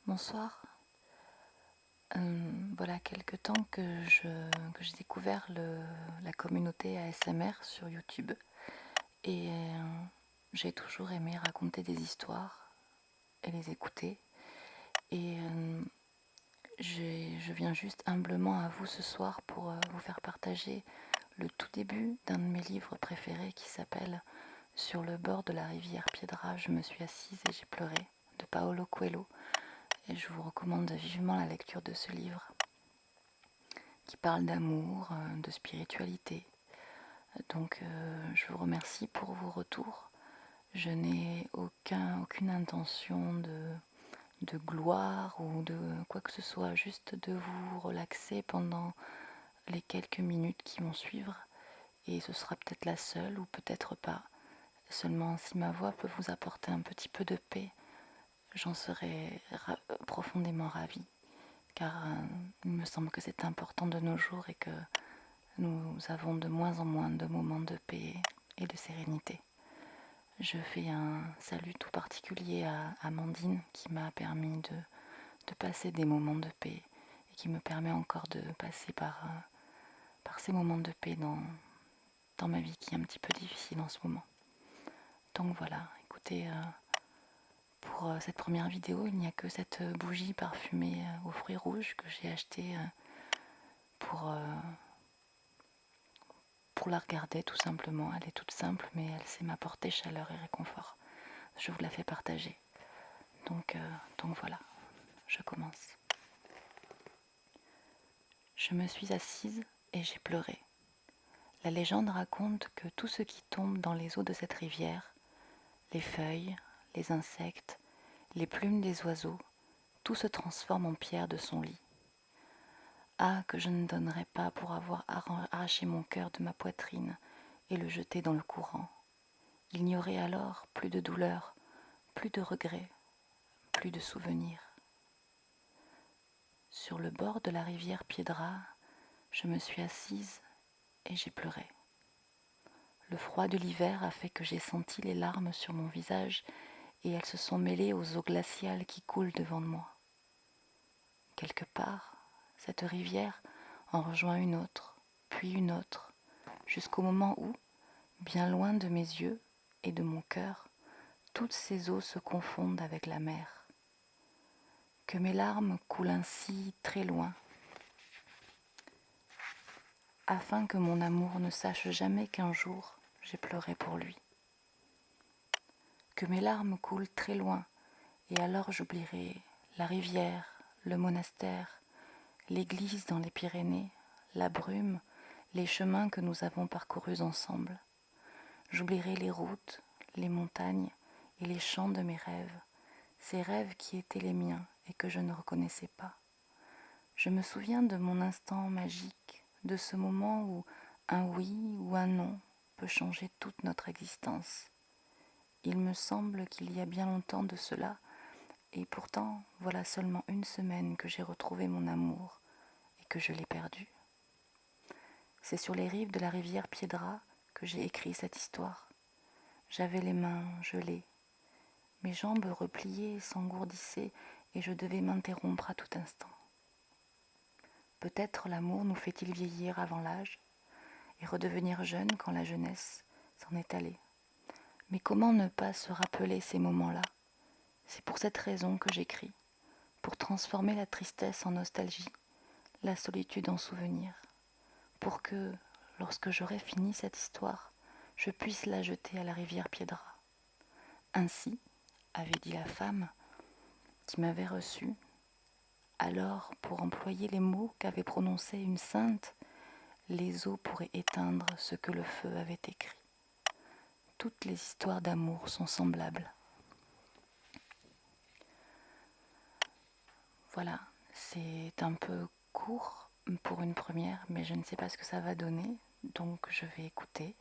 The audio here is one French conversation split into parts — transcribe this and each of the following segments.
Bonsoir. Voilà quelque temps que j'ai découvert la communauté ASMR sur YouTube et j'ai toujours aimé raconter des histoires et les écouter. Et je viens juste humblement à vous ce soir pour vous faire partager le tout début d'un de mes livres préférés qui s'appelle Sur le bord de la rivière Piedra, je me suis assise et j'ai pleuré, de Paolo Coelho. Et je vous recommande vivement la lecture de ce livre qui parle d'amour, de spiritualité. Donc je vous remercie pour vos retours. Je n'ai aucune intention de gloire ou de quoi que ce soit, juste de vous relaxer pendant les quelques minutes qui vont suivre. Et ce sera peut-être la seule ou peut-être pas. Seulement si ma voix peut vous apporter un petit peu de paix, j'en serai profondément ravie. Car il me semble que c'est important de nos jours et que nous avons de moins en moins de moments de paix et de sérénité. Je fais un salut tout particulier à Amandine qui m'a permis de passer des moments de paix et qui me permet encore de passer par ces moments de paix dans ma vie qui est un petit peu difficile en ce moment. Donc voilà, écoutez, pour cette première vidéo, il n'y a que cette bougie parfumée aux fruits rouges que j'ai achetée pour la regarder tout simplement. Elle est toute simple, mais elle sait m'apporter chaleur et réconfort. Je vous la fais partager. Donc voilà, je commence. Je me suis assise et j'ai pleuré. La légende raconte que tout ce qui tombe dans les eaux de cette rivière, les feuilles, les insectes, les plumes des oiseaux, tout se transforme en pierre de son lit. Ah, que je ne donnerais pas pour avoir arraché mon cœur de ma poitrine et le jeter dans le courant. Il n'y aurait alors plus de douleur, plus de regrets, plus de souvenirs. Sur le bord de la rivière Piedra, je me suis assise et j'ai pleuré. Le froid de l'hiver a fait que j'ai senti les larmes sur mon visage et elles se sont mêlées aux eaux glaciales qui coulent devant moi. Quelque part, cette rivière en rejoint une autre, puis une autre, jusqu'au moment où, bien loin de mes yeux et de mon cœur, toutes ces eaux se confondent avec la mer. Que mes larmes coulent ainsi très loin, afin que mon amour ne sache jamais qu'un jour j'ai pleuré pour lui. Que mes larmes coulent très loin, et alors j'oublierai la rivière, le monastère, l'église dans les Pyrénées, la brume, les chemins que nous avons parcourus ensemble. J'oublierai les routes, les montagnes et les champs de mes rêves, ces rêves qui étaient les miens et que je ne reconnaissais pas. Je me souviens de mon instant magique, de ce moment où un oui ou un non peut changer toute notre existence. Il me semble qu'il y a bien longtemps de cela, et pourtant voilà seulement une semaine que j'ai retrouvé mon amour et que je l'ai perdu. C'est sur les rives de la rivière Piedra que j'ai écrit cette histoire. J'avais les mains gelées, mes jambes repliées s'engourdissaient et je devais m'interrompre à tout instant. Peut-être l'amour nous fait-il vieillir avant l'âge et redevenir jeune quand la jeunesse s'en est allée. Mais comment ne pas se rappeler ces moments-là? C'est pour cette raison que j'écris, pour transformer la tristesse en nostalgie, la solitude en souvenir, pour que, lorsque j'aurai fini cette histoire, je puisse la jeter à la rivière Piedra. Ainsi, avait dit la femme qui m'avait reçue, alors, pour employer les mots qu'avait prononcés une sainte, les eaux pourraient éteindre ce que le feu avait écrit. Toutes les histoires d'amour sont semblables. Voilà, c'est un peu court pour une première, mais je ne sais pas ce que ça va donner, donc je vais écouter.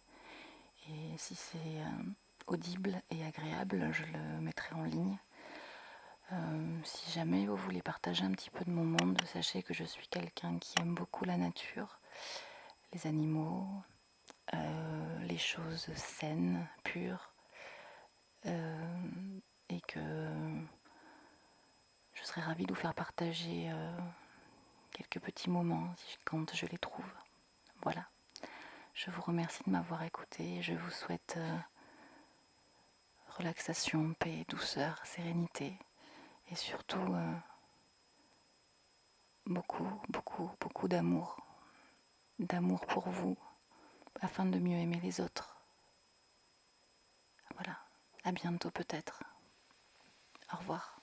Et si c'est audible et agréable, je le mettrai en ligne. Si jamais vous voulez partager un petit peu de mon monde, sachez que je suis quelqu'un qui aime beaucoup la nature, les animaux, les choses saines, pures, et que je serais serais ravie de vous faire partager quelques petits moments quand je les trouve. Voilà. Je vous remercie de m'avoir écouté. Je vous souhaite relaxation, paix, douceur, sérénité et surtout beaucoup d'amour. D'amour pour vous afin de mieux aimer les autres. Voilà. À bientôt peut-être. Au revoir.